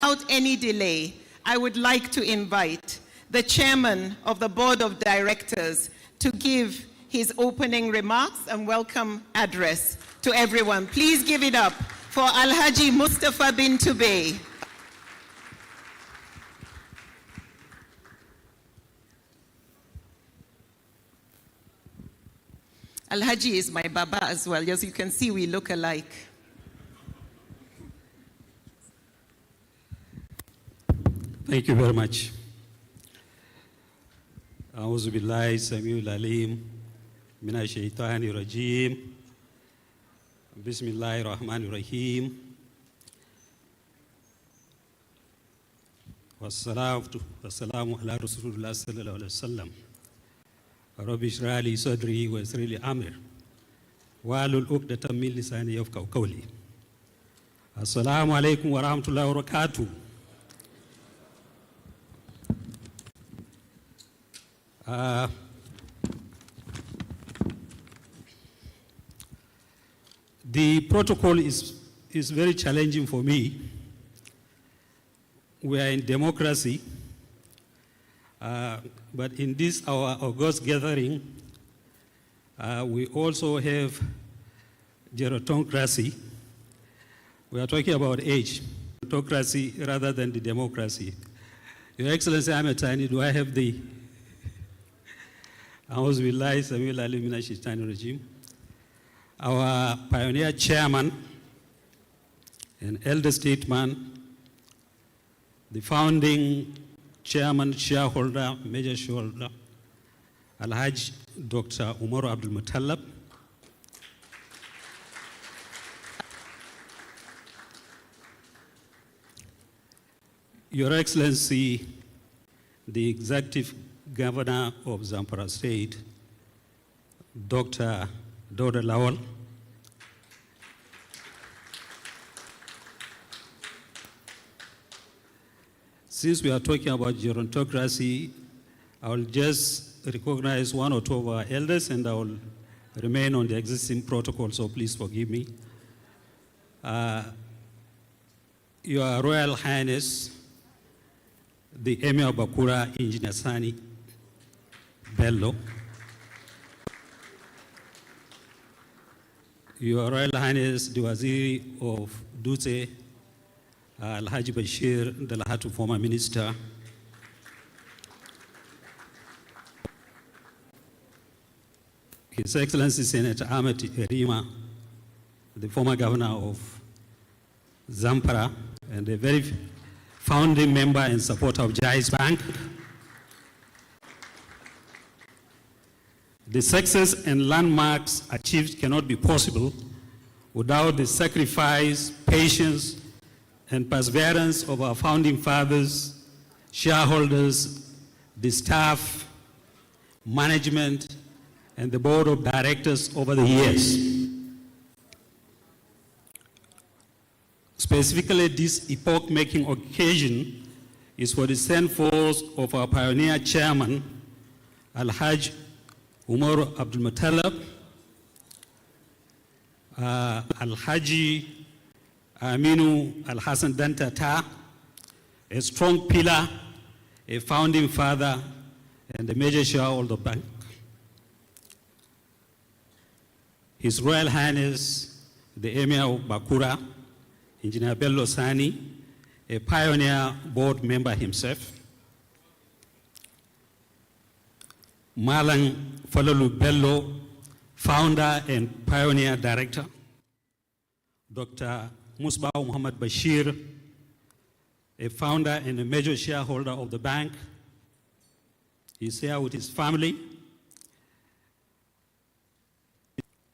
Without any delay, I would like to invite the chairman of the board of directors to give his opening remarks and welcome address to everyone. Please give it up for Alhaji Mustafa bin Tubey. Alhaji is my baba as well. As you can see, we look alike. Thank you very much. A'udhu billahi samiul alim minash shaitani rajim. Bismillahir rahmanir rahim. Wassalamu ala rasulullah sallallahu alaihi wasallam. Rabbi shrah li sadri wa yassir li amri wahlul 'uqdatam min lisani yafqahu qawli. Assalamu alaikum wa rahmatullahi wa barakatuh. The protocol is very challenging for me. We are in democracy, but in this our august gathering, we also have gerontocracy. We are talking about age, autocracy rather than the democracy. Your Excellency, I'm a tiny. Do I have the A'udhu billahi samiul alim minash shaitani rajim. Our pioneer chairman, an elder statesman, the founding chairman, shareholder, major shareholder, Alhaji Dr. Umar Abdul Muttalab, Your Excellency, the Executive Governor of Zamfara State, Dr. Dauda Lawal, since we are talking about gerontocracy, I will just recognize one or two of our elders and I will remain on the existing protocol, so please forgive me. Your Royal Highness, the Emir of Bakura, Engineer Sani Bello, Your Royal Highness, the Waziri of Dutse, Alhaji Bashir, the Lahatu former minister, His Excellency Senator Ahmed Erima, the former governor of Zamfara, and a very founding member and supporter of Jaiz Bank. The success and landmarks achieved cannot be possible without the sacrifice, patience, and perseverance of our founding fathers, shareholders, the staff, management, and the board of directors over the years. Specifically, this epoch-making occasion is for the SENTFORTH of our pioneer chairman, Alhaji Umar Abdul Muttalab, Alhaji Aminu Al-Hassan Dantata, a strong pillar, a founding father, and a major shareholder of the bank. His Royal Highness, the Emir of Bakura, Engineer Bello Sani, a pioneer board member himself. Malang Falalu Bello, founder and pioneer director. Dr. Musbah Muhammad Bashir, a founder and a major shareholder of the bank. He's here with his family.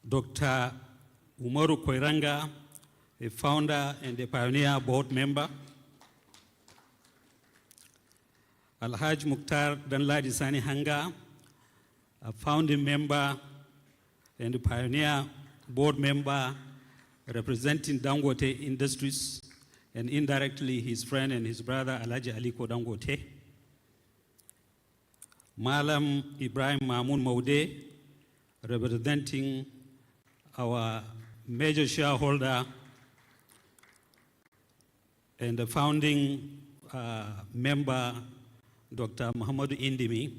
Dr. Umaru Koiranga, a founder and a pioneer board member. Alhaji Mukhtar Danladi Sani Hanga, a founding member and a pioneer board member representing Dangote Industries, and indirectly his friend and his brother Alhaji Aliko Dangote. Malam Ibrahim Mamun Maude, representing our major shareholder and the founding member, Dr. Muhammadu Indimi.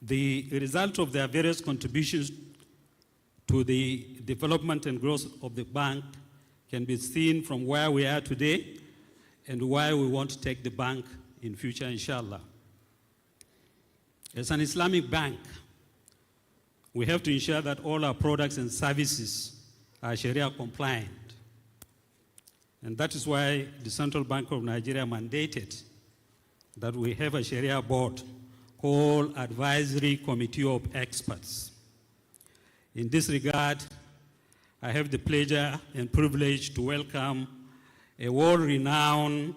The result of their various contributions to the development and growth of the bank can be seen from where we are today and where we want to take the bank in future, inshallah. As an Islamic bank, we have to ensure that all our products and services are Sharia compliant. And that is why the Central Bank of Nigeria mandated that we have a Sharia board called Advisory Committee of Experts. In this regard, I have the pleasure and privilege to welcome a world-renowned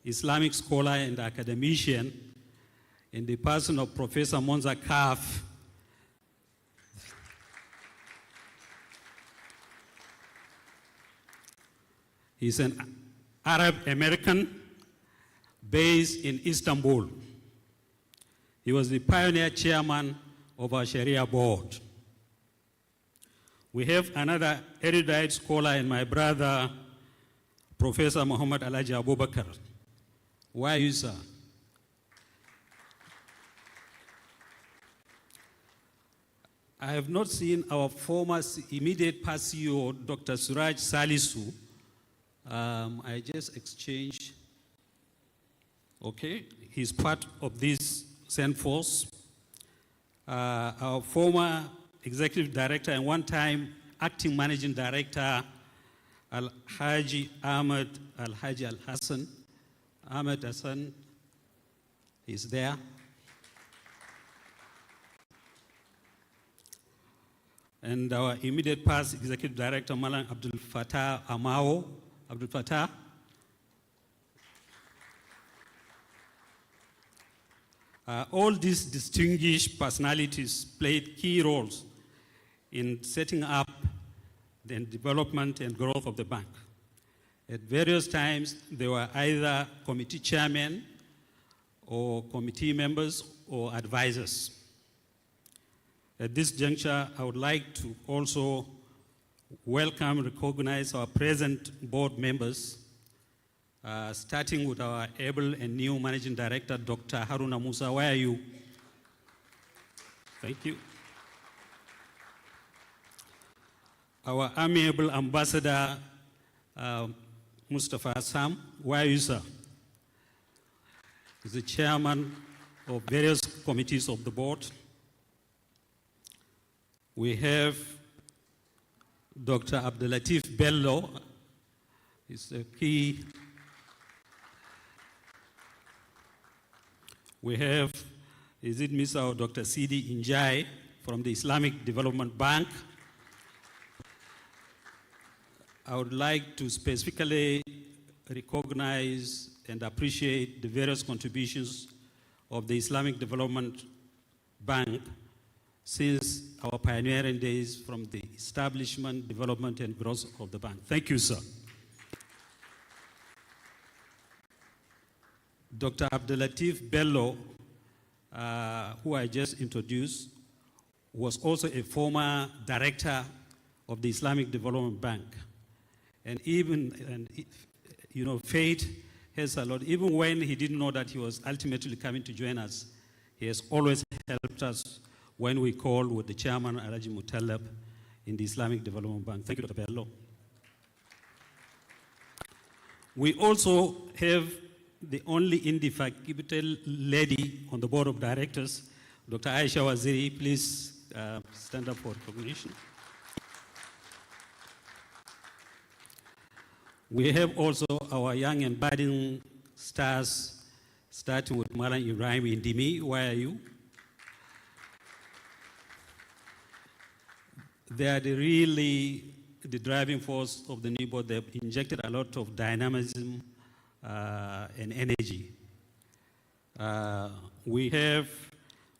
Islamic scholar and academician in the person of Professor Monza Kaf. He's an Arab-American based in Istanbul. He was the pioneer chairman of our Sharia board. We have another erudite scholar and my brother, Professor Muhammad Alhaji Abubakar. Where are you, sir? I have not seen our former immediate past CEO, Dr. Suraj Salisu. I just exchanged. Okay, he's part of this SENTFORTH. Our former executive director and one-time acting managing director, Al-Haji Ahmed Al-Haji Al-Hassan. Ahmed Hassan is there. And our immediate past executive director, Malang Abdul Fattah Amao. Abdul Fattah. All these distinguished personalities played key roles in setting up the development and growth of the bank. At various times, they were either committee chairmen or committee members or advisors. At this juncture, I would like to also welcome, recognize our present board members, starting with our able and new Managing Director, Dr. Haruna Musa. Where are you? Thank you. Our amiable Ambassador, Mustafa Assam. Where are you, sir? He's the chairman of various committees of the board. We have Dr. Abdulatif Bello. He's a key. We have, is it Mr. or Dr. Sidi Injai from the Islamic Development Bank. I would like to specifically recognize and appreciate the various contributions of the Islamic Development Bank since our pioneering days from the establishment, development, and growth of the bank. Thank you, sir. Dr. Abdulatif Bello, who I just introduced, was also a former director of the Islamic Development Bank. And fate has a lot. Even when he didn't know that he was ultimately coming to join us, he has always helped us when we called with the chairman, Alhaji Mutallab, in the Islamic Development Bank. Thank you, Dr. Bello. We also have the only indefatigable lady on the board of directors, Dr. Aisha Waziri. Please stand up for recognition. We have also our young and budding stars, starting with Malang Ibrahim Indimi. Where are you? They are really the driving force of the new board. They've injected a lot of dynamism and energy. We have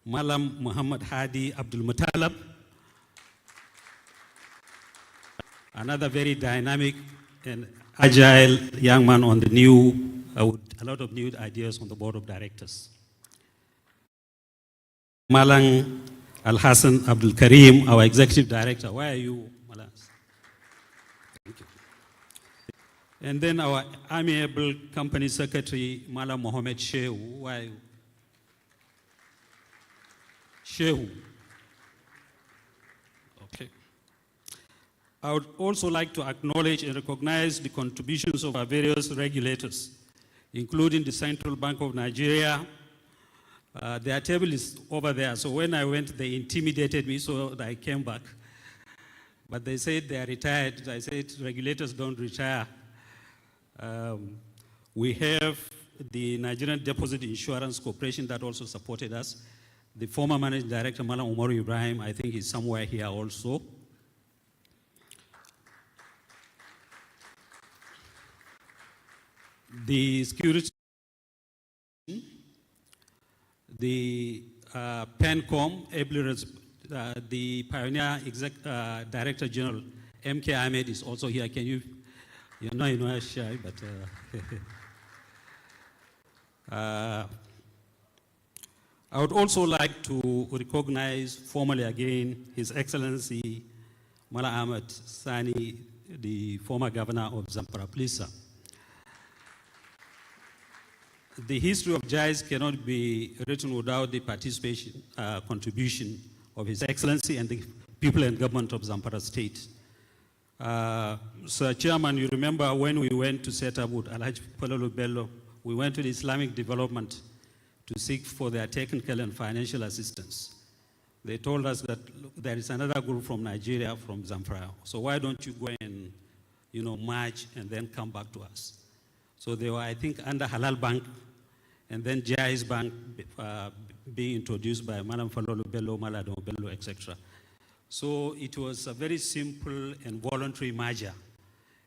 Malam Muhammad Hadi Abdul Muttalab, another very dynamic and agile young man on the new, with a lot of new ideas on the board of directors. Malang Al-Hassan Abdul Karim, our executive director. Where are you, Malang? And then our amiable company secretary, Mala Mohammed Shehu. Why? Shehu. Okay. I would also like to acknowledge and recognize the contributions of our various regulators, including the Central Bank of Nigeria. Their table is over there, so when I went, they intimidated me, so I came back. But they said they are retired. I said, regulators don't retire. We have the Nigerian Deposit Insurance Corporation that also supported us. The former managing director, Malam Umaru Ibrahim, I think is somewhere here also. The security, the PENCOM, the Pioneer Director General, M.K. Ahmed is also here. Can you, you know, shy, but I would also like to recognize formally again His Excellency Mala Ahmed Sani, the former governor of Zamfara. Please, sir. The history of Jaiz cannot be written without the participation, contribution of His Excellency and the people and government of Zamfara State. Sir Chairman, you remember when we went to set up with Alhaji Falalu Bello, we went to the Islamic Development to seek for their technical and financial assistance. They told us that, look, there is another group from Nigeria, from Zamfara, so why don't you go and, you know, merge and then come back to us? So they were, I think, under Halal Bank, and then Jaiz Bank being introduced by Malam Falolu Bello, Malado Bello, etc. So it was a very simple and voluntary merger.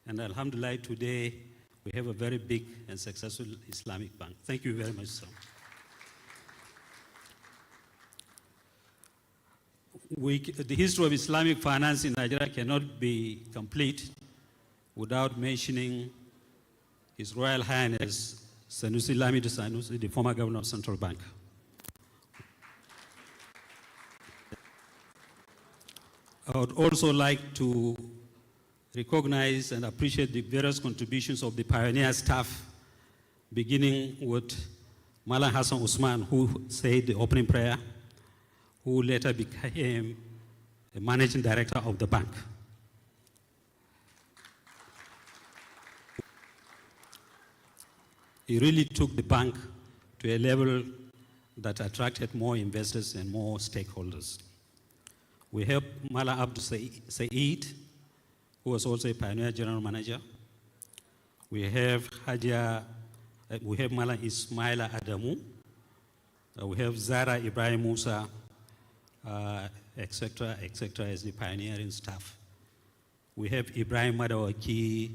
And Alhamdulillah, today we have a very big and successful Islamic bank. Thank you very much, sir. The history of Islamic finance in Nigeria cannot be complete without mentioning His Royal Highness Sanusi Lamido Sanusi, the former governor of Central Bank. I would also like to recognize and appreciate the various contributions of the pioneer staff, beginning with Malam Hassan Usman, who said the opening prayer, who later became the managing director of the bank. He really took the bank to a level that attracted more investors and more stakeholders. We have Mala Abdul Saeed, who was also a pioneer general manager. We have Mala Ismaila Adamu. We have Zara Ibrahim Musa, etc., as the pioneering staff. We have Ibrahim Madawaki,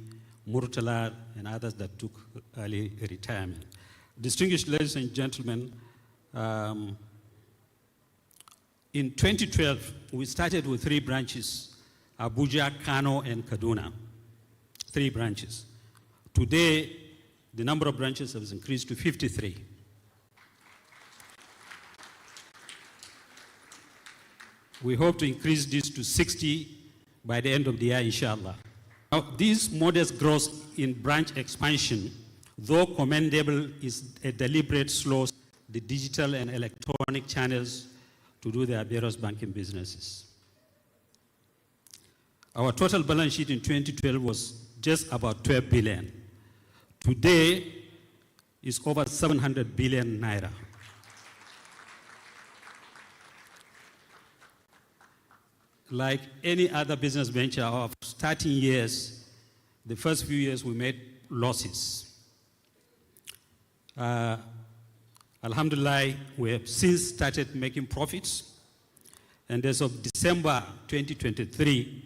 Murtala, and others that took early retirement. Distinguished ladies and gentlemen, in 2012, we started with 3 branches, Abuja, Kano, and Kaduna, 3 branches. Today, the number of branches has increased to 53. We hope to increase this to 60 by the end of the year, inshallah. Now, this modest growth in branch expansion, though commendable, is a deliberate slow the digital and electronic channels to do their various banking businesses. Our total balance sheet in 2012 was just about 12 billion. Today, it's over 700 billion naira. Like any other business venture of starting years, the first few years we made losses. Alhamdulillah, we have since started making profits. And as of December 2023,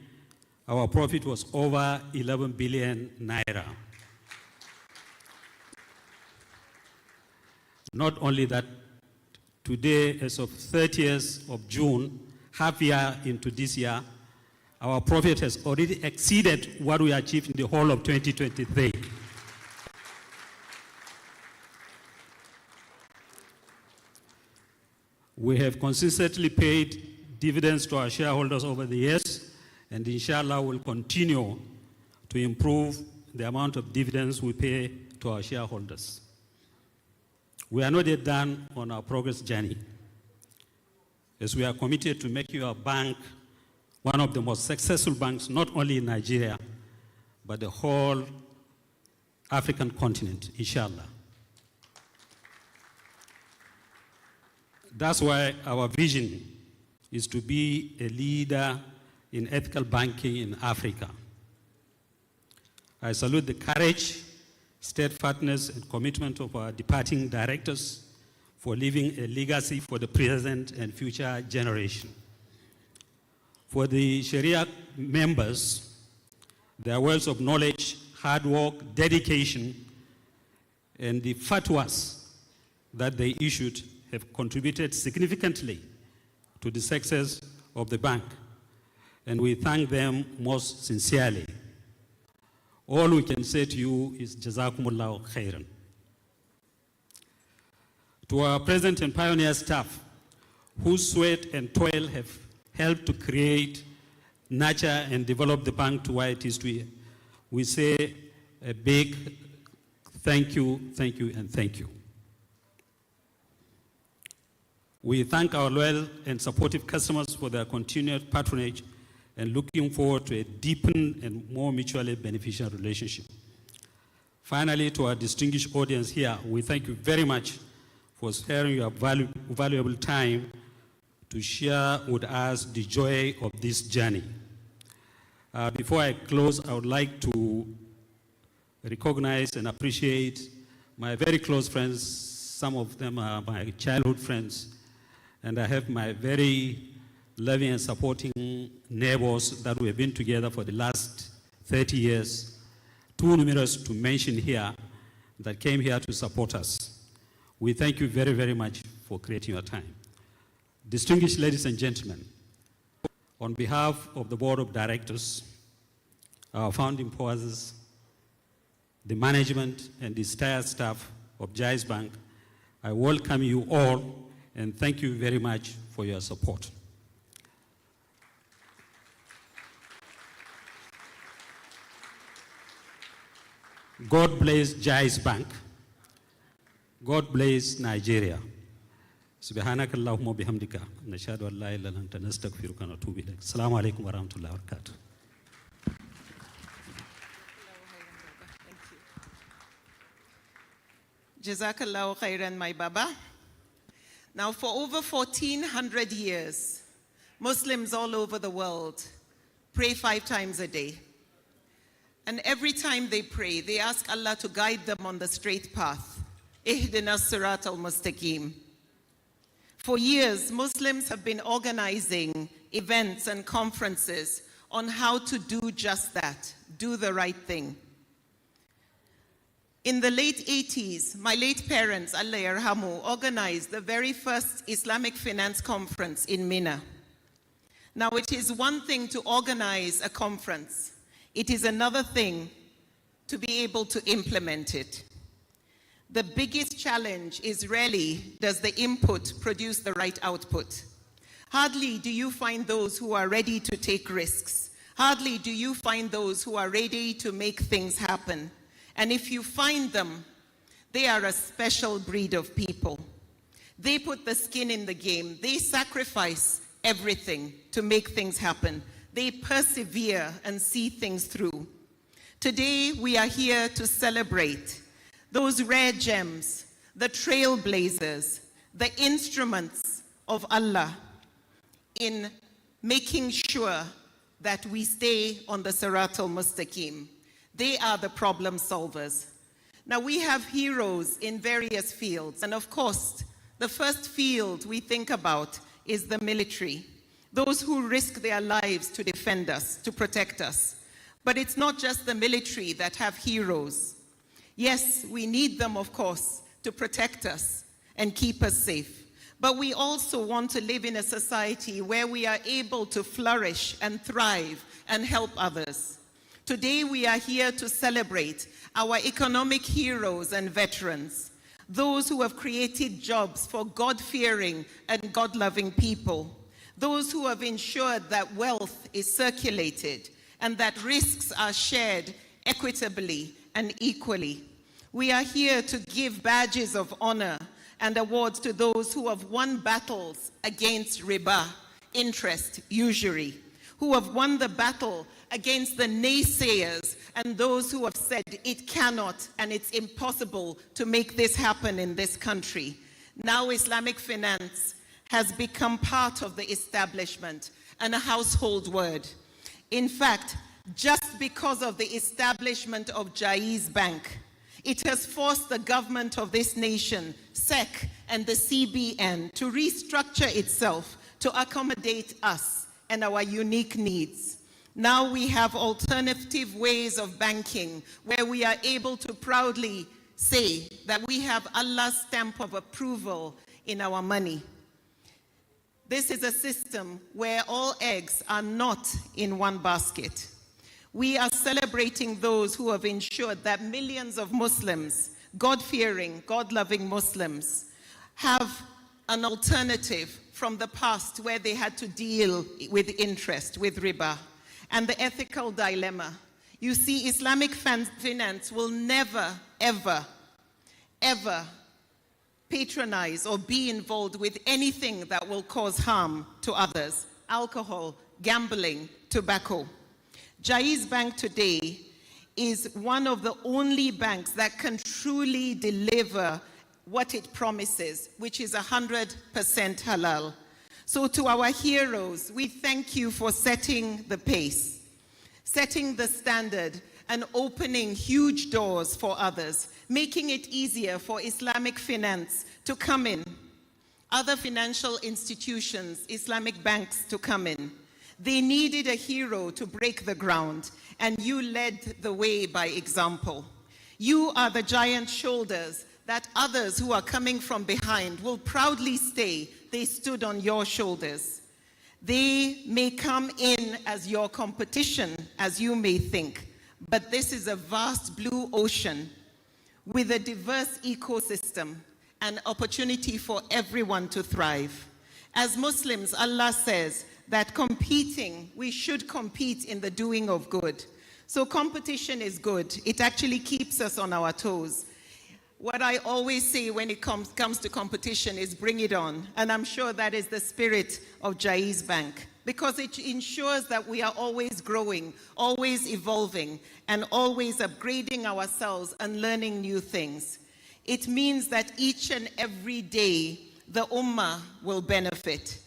our profit was over 11 billion naira. Not only that, today, as of 30th of June, half year into this year, our profit has already exceeded what we achieved in the whole of 2023. We have consistently paid dividends to our shareholders over the years, and inshallah will continue to improve the amount of dividends we pay to our shareholders. We are not yet done on our progress journey, as we are committed to making our bank one of the most successful banks, not only in Nigeria, but the whole African continent, inshallah. That's why our vision is to be a leader in ethical banking in Africa. I salute the courage, steadfastness, and commitment of our departing directors for leaving a legacy for the present and future generation. For the Sharia members, their wealth of knowledge, hard work, dedication, and the fatwas that they issued have contributed significantly to the success of the bank, and we thank them most sincerely. All we can say to you is Jazakumullahu khairan. To our present and pioneer staff, whose sweat and toil have helped to create, nurture, and develop the bank to where it is today, we say a big thank you, and thank you. We thank our loyal and supportive customers for their continued patronage and looking forward to a deepened and more mutually beneficial relationship. Finally, to our distinguished audience here, we thank you very much for sparing your valuable time to share with us the joy of this journey. Before I close, I would like to recognize and appreciate my very close friends. Some of them are my childhood friends, and I have my very loving and supporting neighbors that we have been together for the last 30 years, too numerous to mention here, that came here to support us. We thank you very, very much for creating your time. Distinguished ladies and gentlemen, on behalf of the Board of Directors, our founding fathers, the management, and the entire staff of Jaiz Bank, I welcome you all and thank you very much for your support. God bless Jaiz Bank. God bless Nigeria. Subhanaka Allahumma bihamdika. Nashhadu an la ilaha illa anta nastaghfiruka wa natubu ilayk. Assalamu alaikum wa rahmatullahi wa barakatuh. Jazakallahu khairan, my Baba. Now, for over 1,400 years, Muslims all over the world pray 5 times a day. And every time they pray, they ask Allah to guide them on the straight path. Ihdina sirat al-mustaqim. For years, Muslims have been organizing events and conferences on how to do just that, do the right thing. In the late 80s, my late parents, Allah yarhamu, organized the very first Islamic Finance Conference in Mina. Now, it is one thing to organize a conference. It is another thing to be able to implement it. The biggest challenge is really, does the input produce the right output? Hardly do you find those who are ready to take risks. Hardly do you find those who are ready to make things happen. And if you find them, they are a special breed of people. They put the skin in the game. They sacrifice everything to make things happen. They persevere and see things through. Today, we are here to celebrate those rare gems, the trailblazers, the instruments of Allah in making sure that we stay on the Sirat al-Mustaqim. They are the problem solvers. Now, we have heroes in various fields, and of course, the first field we think about is the military. Those who risk their lives to defend us, to protect us. But it's not just the military that have heroes. Yes, we need them, of course, to protect us and keep us safe. But we also want to live in a society where we are able to flourish and thrive and help others. Today, we are here to celebrate our economic heroes and veterans, those who have created jobs for God-fearing and God-loving people, those who have ensured that wealth is circulated and that risks are shared equitably and equally. We are here to give badges of honor and awards to those who have won battles against riba, interest, usury, who have won the battle against the naysayers and those who have said it cannot and it's impossible to make this happen in this country. Now Islamic finance has become part of the establishment and a household word. In fact, just because of the establishment of Jaiz Bank, it has forced the government of this nation, SEC, and the CBN to restructure itself to accommodate us and our unique needs. Now we have alternative ways of banking where we are able to proudly say that we have Allah's stamp of approval in our money. This is a system where all eggs are not in one basket. We are celebrating those who have ensured that millions of Muslims, God-fearing, God-loving Muslims, have an alternative from the past where they had to deal with interest, with riba, and the ethical dilemma. You see, Islamic finance will never, ever, ever patronize or be involved with anything that will cause harm to others: alcohol, gambling, tobacco. Jaiz Bank today is one of the only banks that can truly deliver what it promises, which is 100% halal. So to our heroes, we thank you for setting the pace, setting the standard, and opening huge doors for others, making it easier for Islamic finance to come in, other financial institutions, Islamic banks to come in. They needed a hero to break the ground, and you led the way by example. You are the giant shoulders that others who are coming from behind will proudly say they stood on your shoulders. They may come in as your competition, as you may think, but this is a vast blue ocean with a diverse ecosystem and opportunity for everyone to thrive. As Muslims, Allah says that we should compete in the doing of good. So competition is good. It actually keeps us on our toes. What I always say when it comes to competition is bring it on. And I'm sure that is the spirit of Jaiz Bank, because it ensures that we are always growing, always evolving, and always upgrading ourselves and learning new things. It means that each and every day, the Ummah will benefit.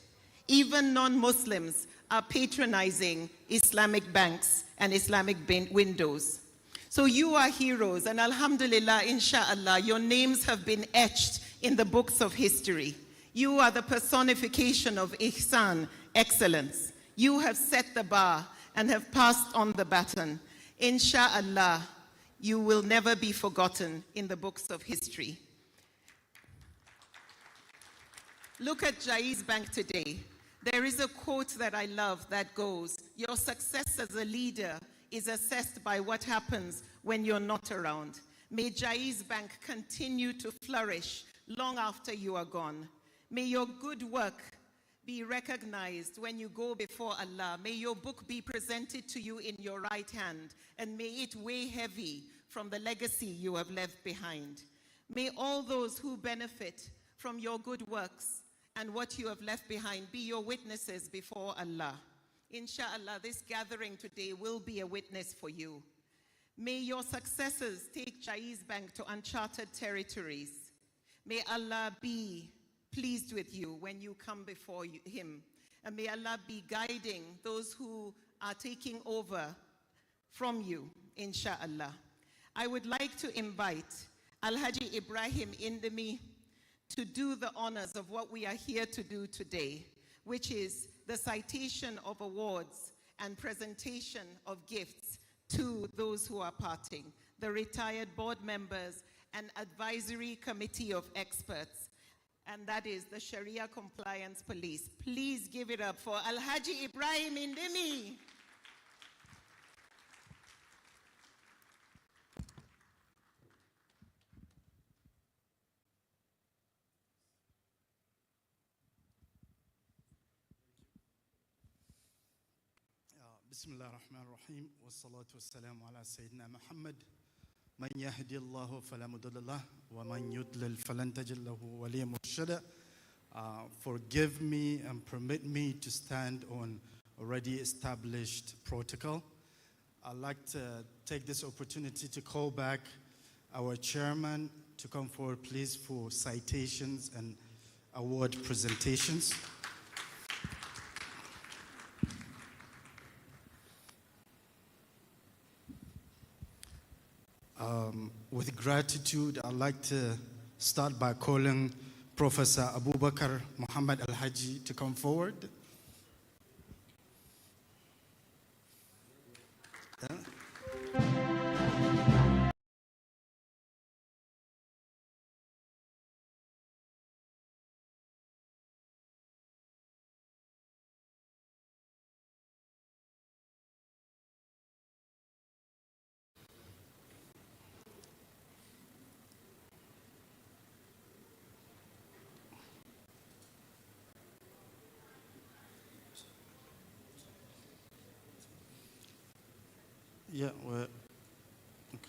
Even non-Muslims are patronizing Islamic banks and Islamic windows. So you are heroes, and alhamdulillah, insha'Allah, your names have been etched in the books of history. You are the personification of ihsan, excellence. You have set the bar and have passed on the baton. Insha'Allah, you will never be forgotten in the books of history. Look at Jaiz Bank today. There is a quote that I love that goes, "Your success as a leader is assessed by what happens when you're not around." May Jaiz Bank continue to flourish long after you are gone. May your good work be recognized when you go before Allah. May your book be presented to you in your right hand, and may it weigh heavy from the legacy you have left behind. May all those who benefit from your good works and what you have left behind be your witnesses before Allah. Inshallah, this gathering today will be a witness for you. May your successors take Jaiz Bank to uncharted territories. May Allah be pleased with you when you come before Him. And may Allah be guiding those who are taking over from you, inshallah. I would like to invite Alhaji Ibrahim Indemi to do the honors of what we are here to do today, which is the citation of awards and presentation of gifts to those who are parting, the retired board members and advisory committee of experts, and that is the Sharia Compliance Police. Please give it up for Alhaji Ibrahim Indemi. بسم الله الرحمن الرحيم والصلاة والسلام على سيدنا محمد من يهدي الله فلا مضل له ومن يضلل فلن تجد له وليا مرشدا. Forgive me and permit me to stand on already established protocol. I'd like to take this opportunity to call back our chairman to come forward, please, for citations and award presentations. With gratitude, I'd like to start by calling Professor Abu Bakr Muhammad Al-Haji to come forward. Yeah, well, okay.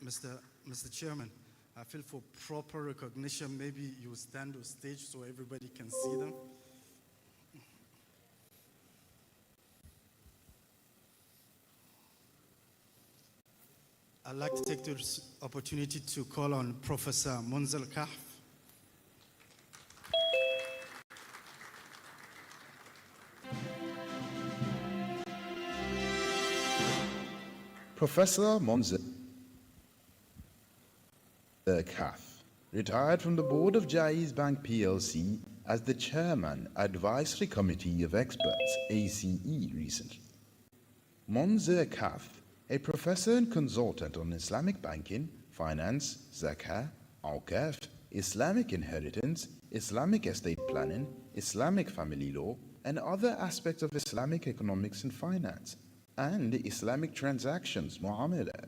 Mr. Chairman, I feel for proper recognition, maybe you stand on stage so everybody can see them. I'd like to take this opportunity to call on Professor Munzal Kahf. Professor Monza Kaf retired from the board of Jaiz Bank Plc as the Chairman, Advisory Committee of Experts, ACE, recently. Monza Kaf, a professor and consultant on Islamic banking, finance, zakah, awqaf, Islamic inheritance, Islamic estate planning, Islamic family law, and other aspects of Islamic economics and finance, and Islamic transactions, mu'amala.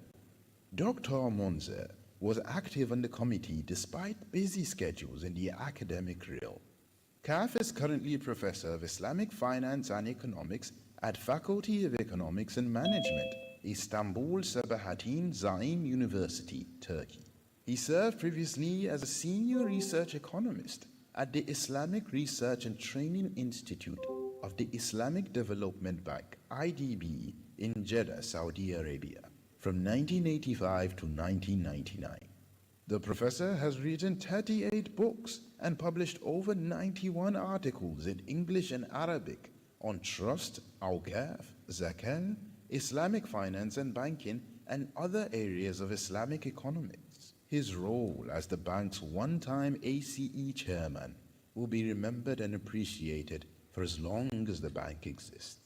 Dr. Monza was active on the committee despite busy schedules in the academic realm. Kaf is currently a professor of Islamic finance and economics at Faculty of Economics and Management, Istanbul Sabahattin Zaim University, Turkey. He served previously as a senior research economist at the Islamic Research and Training Institute of the Islamic Development Bank, IDB, in Jeddah, Saudi Arabia, from 1985 to 1999. The professor has written 38 books and published over 91 articles in English and Arabic on trust, awqaf, zakah, Islamic finance and banking, and other areas of Islamic economics. His role as the bank's one-time ACE chairman will be remembered and appreciated for as long as the bank exists.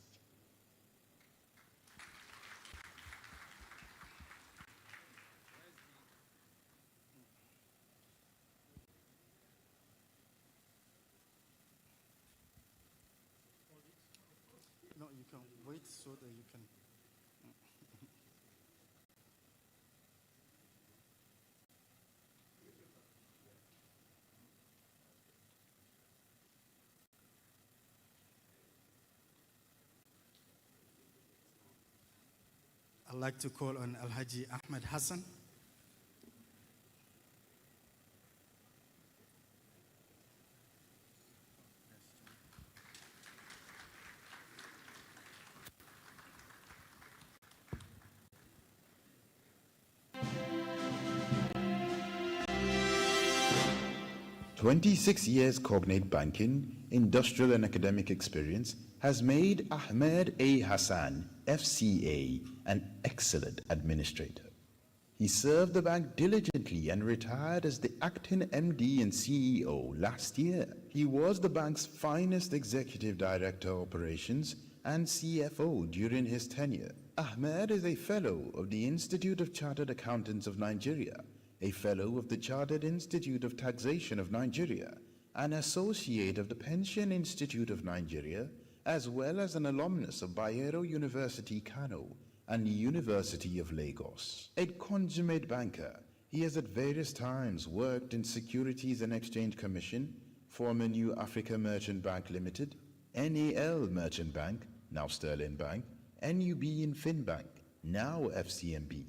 No, you can wait so that you can. I'd like to call on Alhaji Ahmed Hassan. "26 years cognate banking, industrial and academic experience has made Ahmed A. Hassan, FCA, an excellent administrator. He served the bank diligently and retired as the acting MD and CEO last year. He was the bank's finest executive director operations and CFO during his tenure. Ahmed is a fellow of the Institute of Chartered Accountants of Nigeria, a fellow of the Chartered Institute of Taxation of Nigeria, an associate of the Pension Institute of Nigeria, as well as an alumnus of Bayero University, Kano, and the University of Lagos. A consummate banker, he has at various times worked in Securities and Exchange Commission, former New Africa Merchant Bank Limited, NAL Merchant Bank, now Sterling Bank, NUB in Finbank, now FCMB.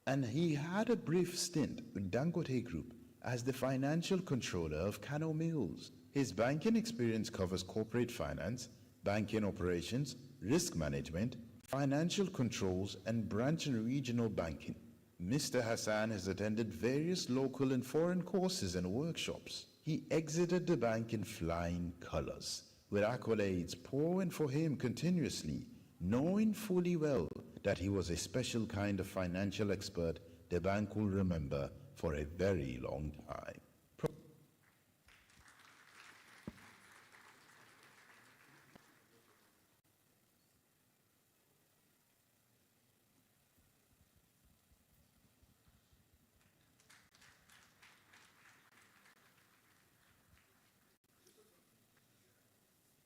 And he had a brief stint with Dangote Group as the financial controller of Kano Mills. His banking experience covers corporate finance, banking operations, risk management, financial controls, and branch and regional banking. Mr. Hassan has attended various local and foreign courses and workshops. He exited the bank in flying colors, with accolades pouring for him continuously, knowing fully well that he was a special kind of financial expert the bank will remember for a very long time.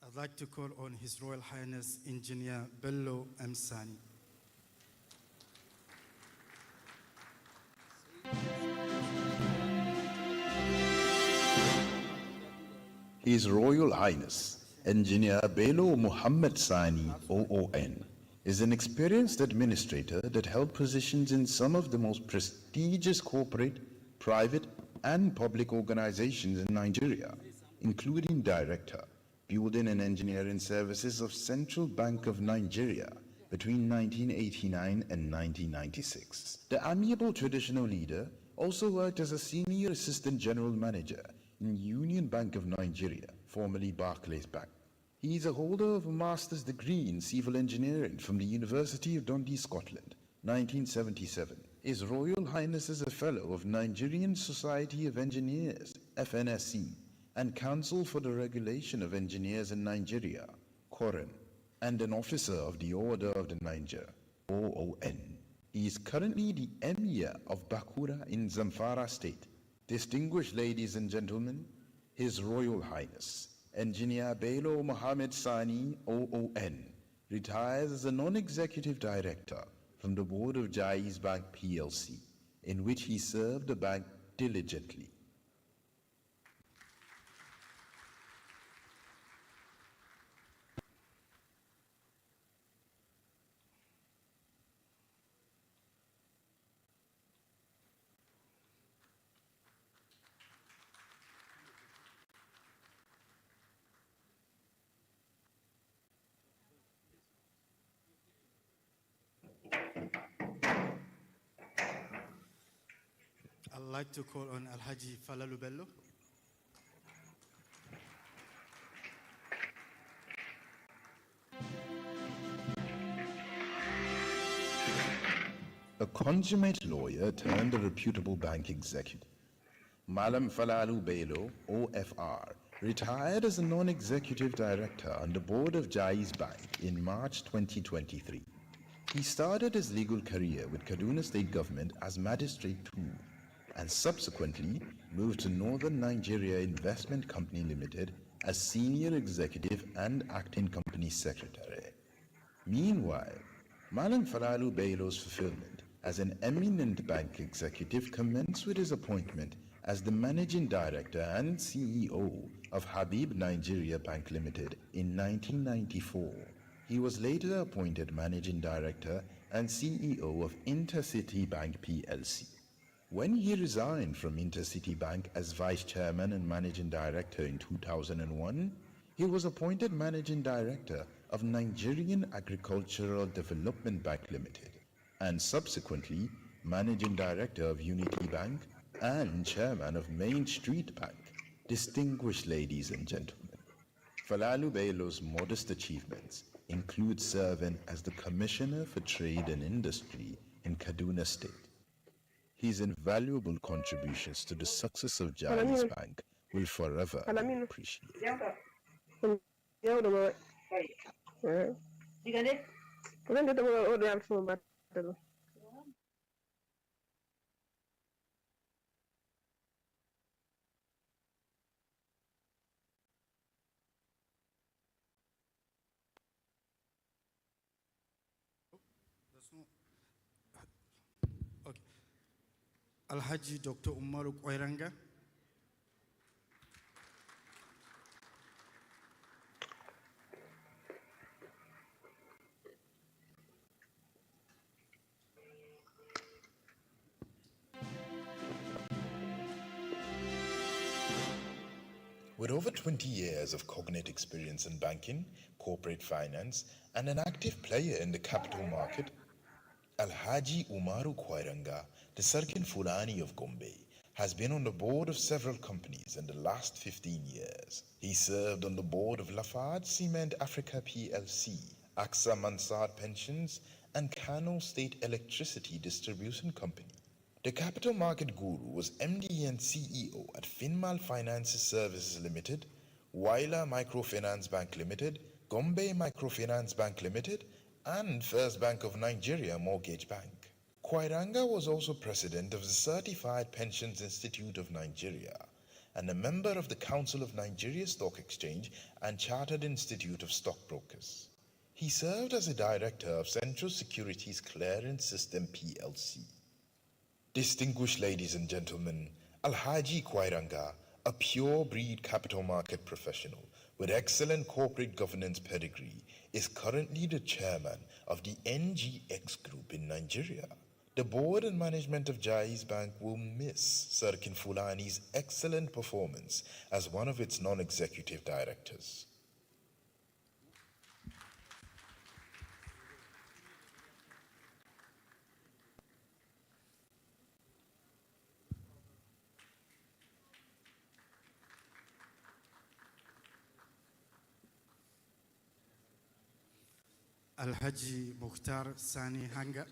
I'd like to call on His Royal Highness Engineer Bello M. Sani. His Royal Highness Engineer Bello Muhammad Sani, OON, is an experienced administrator that held positions in some of the most prestigious corporate, private, and public organizations in Nigeria, including Director, Building and Engineering Services of Central Bank of Nigeria between 1989 and 1996. The amiable traditional leader also worked as a Senior Assistant General Manager in Union Bank of Nigeria, formerly Barclays Bank. He is a holder of a master's degree in civil engineering from the University of Dundee, Scotland, 1977. His Royal Highness is a Fellow of Nigerian Society of Engineers, FNSE, and Council for the Regulation of Engineers in Nigeria, Quorum, and an Officer of the Order of the Niger, OON. He is currently the Emir of Bakura in Zamfara State. Distinguished ladies and gentlemen, His Royal Highness, Engineer Bello Mohammed Sani, OON, retires as a non-executive director from the board of Jaiz Bank Plc, in which he served the bank diligently. I'd like to call on Alhaji Falalu Bello. a consummate lawyer turned a reputable bank executive. Malam Falalu Bello, OFR, retired as a non-executive director on the board of Jaiz Bank in March 2023. He started his legal career with Kaduna State Government as Magistrate 2 and subsequently moved to Northern Nigeria Investment Company Limited as Senior Executive and Acting Company Secretary. Meanwhile, Malam Falalu Bello's fulfillment as an eminent bank executive commenced with his appointment as the Managing Director and CEO of Habib Nigeria Bank Limited in 1994. He was later appointed Managing Director and CEO of Intercity Bank Plc. When he resigned from Intercity Bank as Vice Chairman and Managing Director in 2001, he was appointed Managing Director of Nigerian Agricultural Development Bank Limited and subsequently Managing Director of Unity Bank and Chairman of Main Street Bank. Distinguished ladies and gentlemen, Falalu Bello's modest achievements include serving as the Commissioner for Trade and Industry in Kaduna State. His invaluable contributions to the success of Jaiz Bank will forever be appreciated. Okay. Alhaji Dr. Umaru Kwairanga. With over 20 years of cognate experience in banking, corporate finance, and an active player in the capital market, Alhaji Umaru Kwairanga, the Sarkin Fulani of Gombe, has been on the board of several companies in the last 15 years. He served on the board of Lafarge Cement Africa PLC, AXA Mansard Pensions, and Kano State Electricity Distribution Company. The capital market guru was MD and CEO at Finmal Finances Services Limited, Waila Microfinance Bank Limited, Gombe Microfinance Bank Limited, and First Bank of Nigeria Mortgage Bank. Kwairanga was also president of the Certified Pensions Institute of Nigeria and a member of the Council of Nigeria Stock Exchange and Chartered Institute of Stockbrokers. He served as a director of Central Securities Clearance System PLC. Distinguished ladies and gentlemen, Alhaji Kwairanga, a pure-breed capital market professional with excellent corporate governance pedigree, is currently the chairman of the NGX Group in Nigeria. The board and management of Jaiz Bank will miss Sarkin Fulani's excellent performance as one of its non-executive directors. Alhaji Mukhtar Sani Hanga.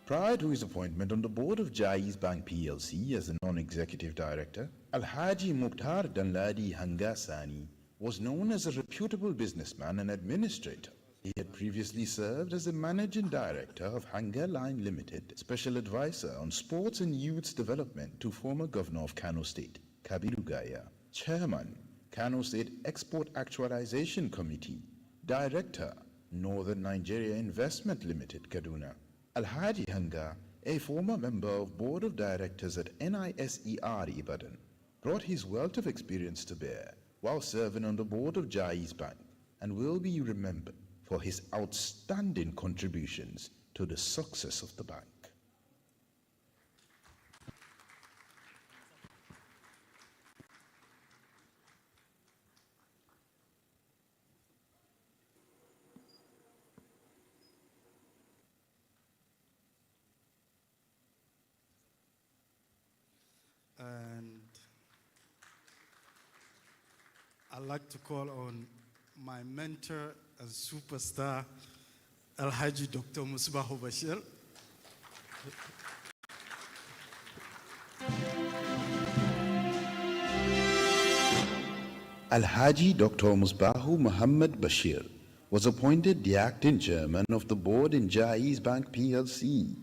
Prior to his appointment on the board of Jaiz Bank Plc as a non-executive director, Alhaji Mukhtar Danladi Hanga Sani was known as a reputable businessman and administrator. He had previously served as the managing director of Hanga Line Limited, special advisor on sports and youth development to former governor of Kano State, Kabiru Gaya, chairman, Kano State Export Actualization Committee, director, Northern Nigeria Investment Limited, Kaduna. Alhaji Hanga, a former member of board of directors at NISER Ibadan, brought his wealth of experience to bear while serving on the board of Jaiz Bank and will be remembered for his outstanding contributions to the success of the bank. And I'd like to call on my mentor and superstar, Alhaji Dr. Musbahu Bashir. Alhaji Dr. Musbahu Muhammad Bashir was appointed the acting chairman of the board in Jaiz Bank Plc.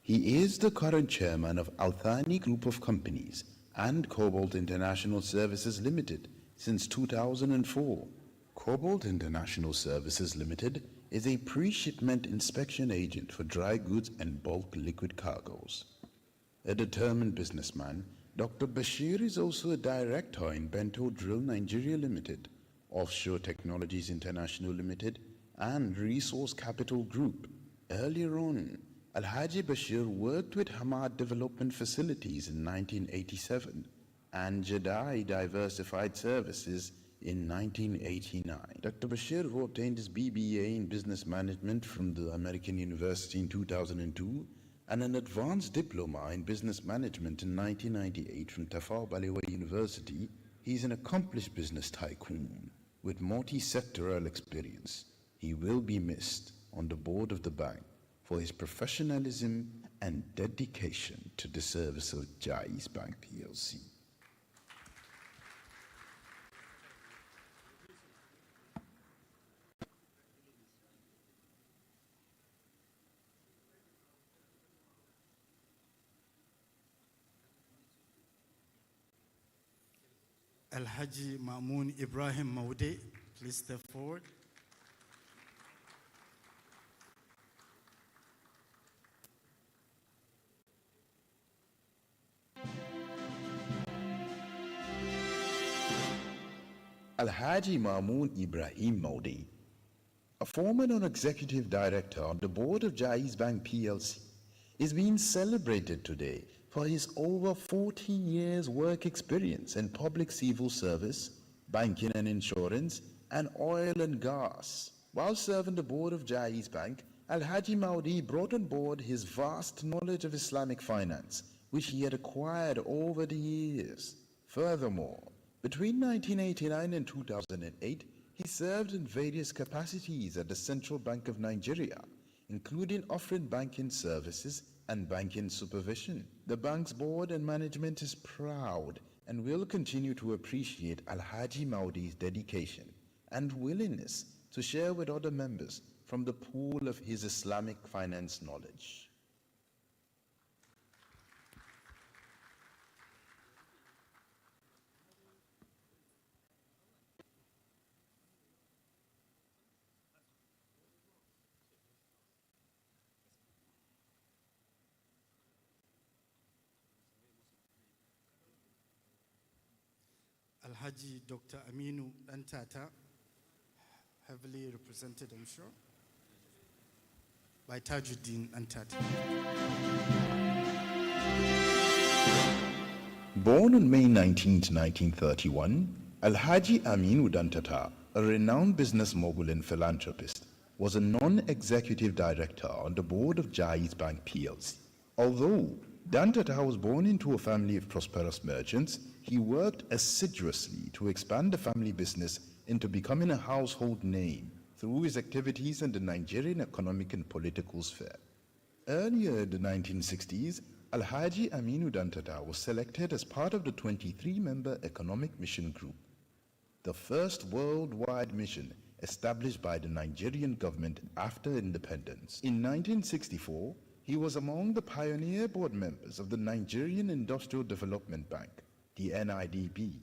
He is the current chairman of Althani Group of Companies and Cobalt International Services Limited since 2004. Cobalt International Services Limited is a pre-shipment inspection agent for dry goods and bulk liquid cargoes. A determined businessman, Dr. Bashir is also a director in Bento Drill Nigeria Limited, Offshore Technologies International Limited, and Resource Capital Group. Earlier on, Alhaji Bashir worked with Hamad Development Facilities in 1987 and Jadai Diversified Services in 1989. Dr. Bashir obtained his BBA in Business Management from the American University in 2002 and an advanced diploma in business management in 1998 from Tafawa Balewa University. He is an accomplished business tycoon with multi-sectoral experience. He will be missed on the board of the bank for his professionalism and dedication to the service of Jaiz Bank Plc. Alhaji Mamoon Ibrahim Maude, please step forward. Alhaji Mamoon Ibrahim Modi, a former non-executive director on the board of Jaiz Bank Plc, is being celebrated today for his over 40 years work experience in public civil service, banking and insurance, and oil and gas. While serving the board of Jaiz Bank, Alhaji Maudi brought on board his vast knowledge of Islamic finance, which he had acquired over the years. Furthermore, between 1989 and 2008, he served in various capacities at the Central Bank of Nigeria, including offering banking services and banking supervision. The bank's board and management is proud and will continue to appreciate Alhaji Maudi's dedication and willingness to share with other members from the pool of his Islamic finance knowledge. Alhaji Dr. Aminu Dantata, heavily represented, I'm sure, by Tajuddin Antata. Born on May 19, 1931, Alhaji Aminu Dantata, a renowned business mogul and philanthropist, was a non-executive director on the board of Jaiz Bank Plc. Although Dantata was born into a family of prosperous merchants, he worked assiduously to expand the family business into becoming a household name through his activities in the Nigerian economic and political sphere. Earlier in the 1960s, Alhaji Aminu Dantata was selected as part of the 23-member Economic Mission Group, the first worldwide mission established by the Nigerian government after independence. In 1964, he was among the pioneer board members of the Nigerian Industrial Development Bank, the NIDB.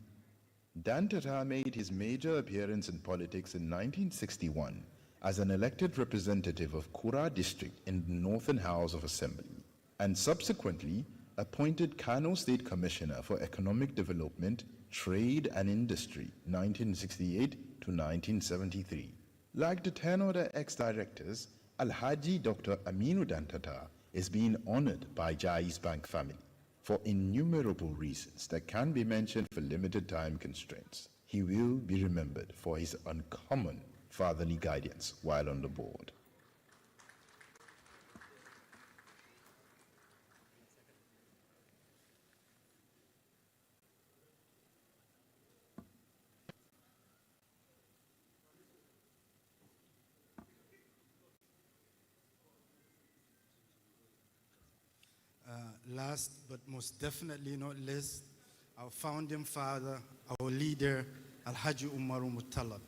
Dantata made his major appearance in politics in 1961 as an elected representative of Kura district in the Northern House of Assembly, and subsequently appointed Kano State Commissioner for Economic Development, Trade and Industry 1968 to 1973. Like the 10 other ex-directors, Alhaji Dr. Aminu Dantata is being honored by Jaiz Bank family for innumerable reasons that can be mentioned for limited time constraints. He will be remembered for his uncommon fatherly guidance while on the board. last but most definitely not least, our founding father, our leader, Al-Haji Umaru Muttalab.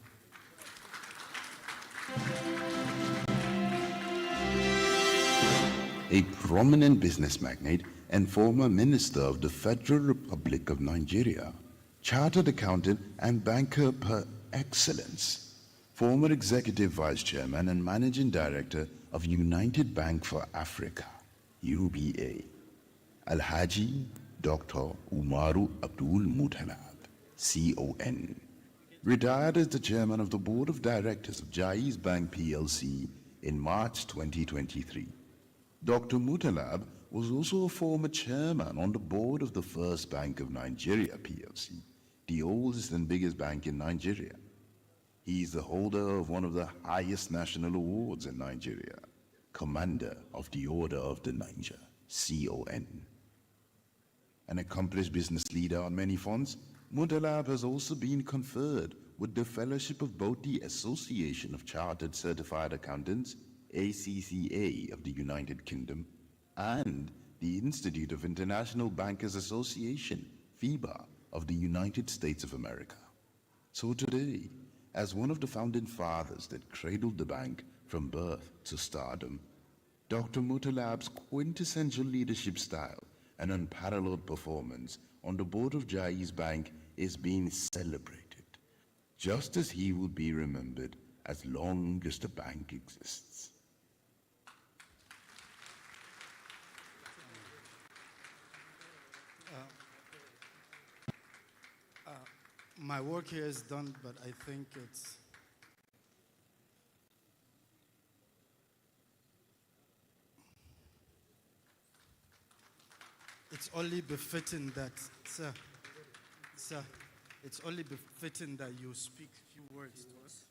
A prominent business magnate and former minister of the Federal Republic of Nigeria, chartered accountant and banker per excellence, former executive vice chairman and managing director of United Bank for Africa, UBA, Al-Haji Dr. Umaru Abdul Muttalab, CON, retired as the chairman of the board of directors of Jaiz Bank Plc in March 2023. Dr. Muttalab was also a former chairman on the board of the First Bank of Nigeria Plc, the oldest and biggest bank in Nigeria. He is the holder of one of the highest national awards in Nigeria, Commander of the Order of the Niger, CON. An accomplished business leader on many fronts, Muttalab has also been conferred with the fellowship of both the Association of Chartered Certified Accountants, ACCA of the United Kingdom, and the Institute of International Bankers Association, FIBA, of the United States of America. So today, as one of the founding fathers that cradled the bank from birth to stardom, Dr. Muttalab's quintessential leadership style and unparalleled performance on the board of Jaiz Bank is being celebrated, just as he will be remembered as long as the bank exists. My work here is done, but I think it's only befitting that, sir, it's only befitting that you speak a few words to us.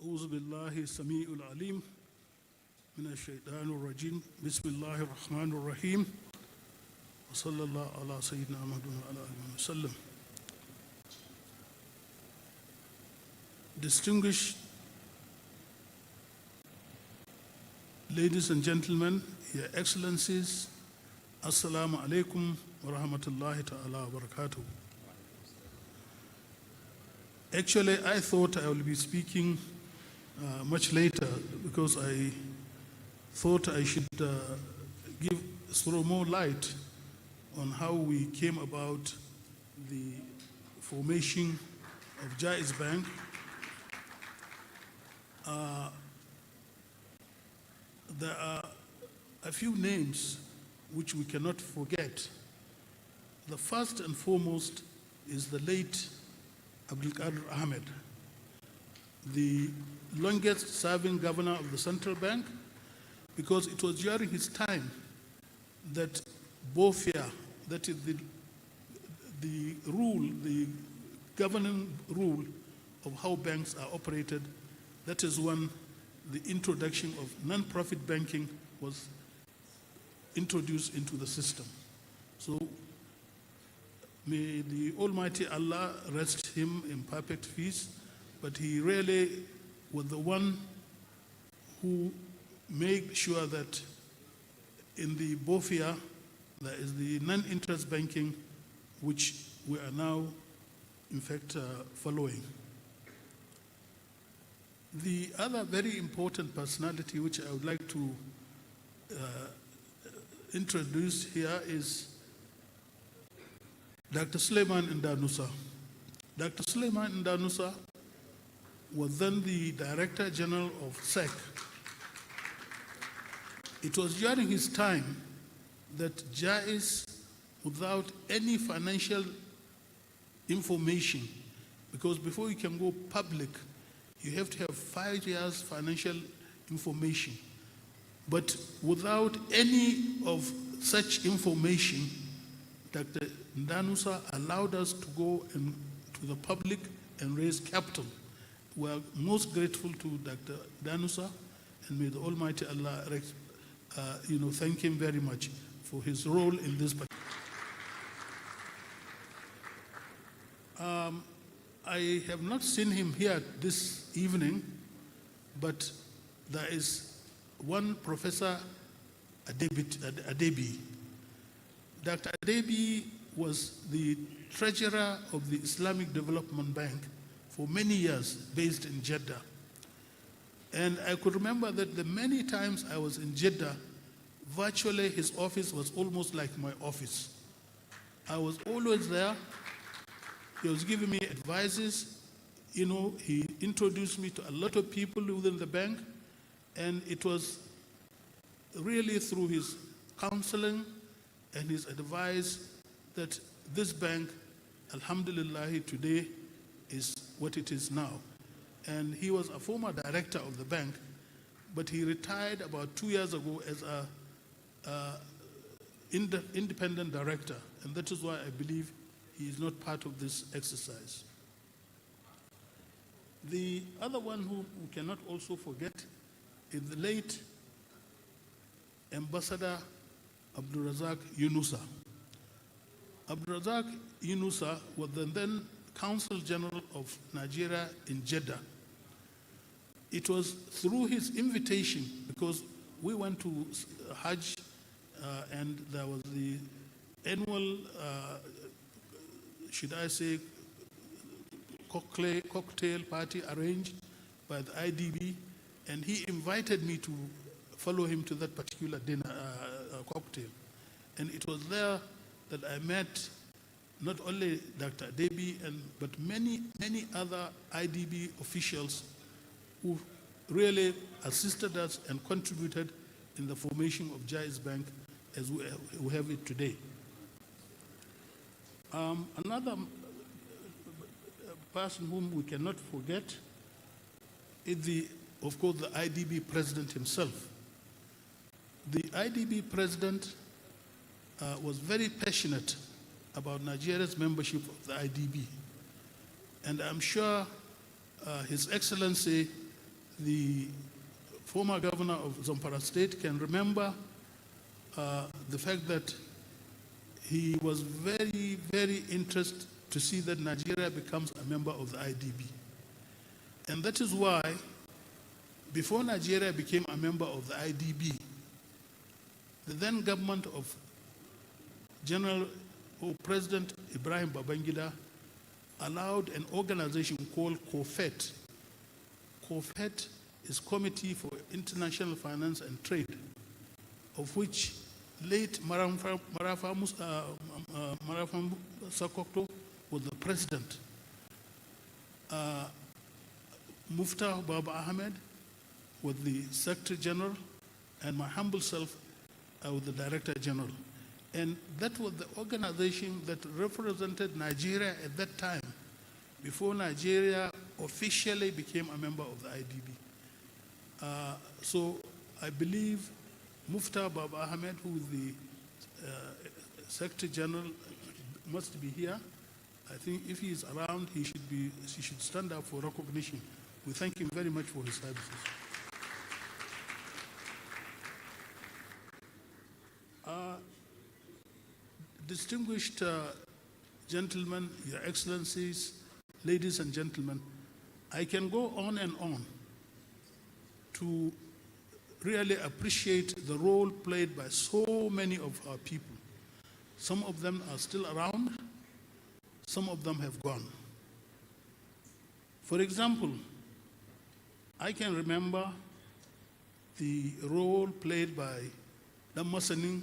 أعوذ بالله السميع العليم من الشيطان الرجيم بسم الله الرحمن الرحيم وصلى الله على سيدنا محمد وعلى آله وسلم. Distinguished ladies and gentlemen, Your Excellencies, Assalamu alaikum wa rahmatullahi ta'ala wa barakatuh. Actually, I thought I will be speaking much later because I thought I should throw more light on how we came about the formation of Jaiz Bank. There are a few names which we cannot forget. The first and foremost is the late Abdul Qadir Ahmed, the longest serving governor of the central bank, because it was during his time that BOFIA, that is the rule, the governing rule of how banks are operated, that is when the introduction of non-profit banking was introduced into the system. So may the Almighty Allah rest him in perfect peace, but he really was the one who made sure that in the BOFIA there is the non-interest banking, which we are now in fact following. The other very important personality which I would like to introduce here is Dr. Suleiman Indanusa. Dr. Suleiman Indanusa was then the Director General of SEC. It was during his time that Jaiz, without any financial information, because before you can go public, you have to have 5 years financial information. But without any of such information, Dr. Ndanusa allowed us to go to the public and raise capital. We are most grateful to Dr. Ndanusa, and may the Almighty Allah thank him very much for his role in this. I have not seen him here this evening, but there is one Professor Adebi. Dr. Adebi was the treasurer of the Islamic Development Bank for many years, based in Jeddah. And I could remember that the many times I was in Jeddah, virtually his office was almost like my office. I was always there. He was giving me advices. You know, he introduced me to a lot of people within the bank, and it was really through his counseling and his advice that this bank, alhamdulillah, today is what it is now. And he was a former director of the bank, but he retired about 2 years ago as a independent director, and that is why I believe he is not part of this exercise. The other one who we cannot also forget is the late Ambassador Abdulrazak Yunusa. Abdulrazak Yunusa was the then Consul General of Nigeria in Jeddah. It was through his invitation, because we went to Hajj and there was the annual, should I say, cocktail party arranged by the IDB, and he invited me to follow him to that particular dinner cocktail. And it was there that I met not only Dr. Adebi, but many other IDB officials who really assisted us and contributed in the formation of Jaiz Bank as we have it today. Another person whom we cannot forget is, of course, the IDB president himself. The IDB president was very passionate about Nigeria's membership of the IDB. And I'm sure His Excellency, the former governor of Zamfara State, can remember the fact that he was very, very interested to see that Nigeria becomes a member of the IDB. And that is why, before Nigeria became a member of the IDB, the then government of President Ibrahim Babangida allowed an organization called COFET. COFET is Committee for International Finance and Trade, of which late Marafa Sakokto was the president. Muftah Baba Ahmed was the Secretary General, and my humble self was the Director General. And that was the organization that represented Nigeria at that time, before Nigeria officially became a member of the IDB. So I believe Muftah Baba Ahmed, who is the Secretary General, must be here. I think if he is around, he should stand up for recognition. We thank him very much for his services. Distinguished gentlemen, Your Excellencies, ladies and gentlemen, I can go on and on to really appreciate the role played by so many of our people. Some of them are still around, some of them have gone. For example, I can remember the role played by Damasaning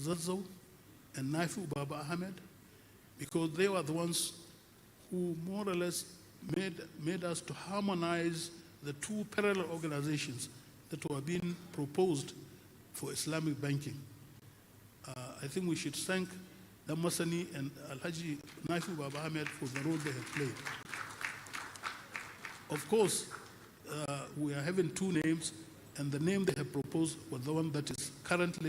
Zazzau and Naifu Baba Ahmed, because they were the ones who more or less made us to harmonize the two parallel organizations that were being proposed for Islamic banking. I think we should thank Damasani and Alhaji Naifu Baba Ahmed for the role they have played. Of course, we are having two names, and the name they have proposed was the one that is currently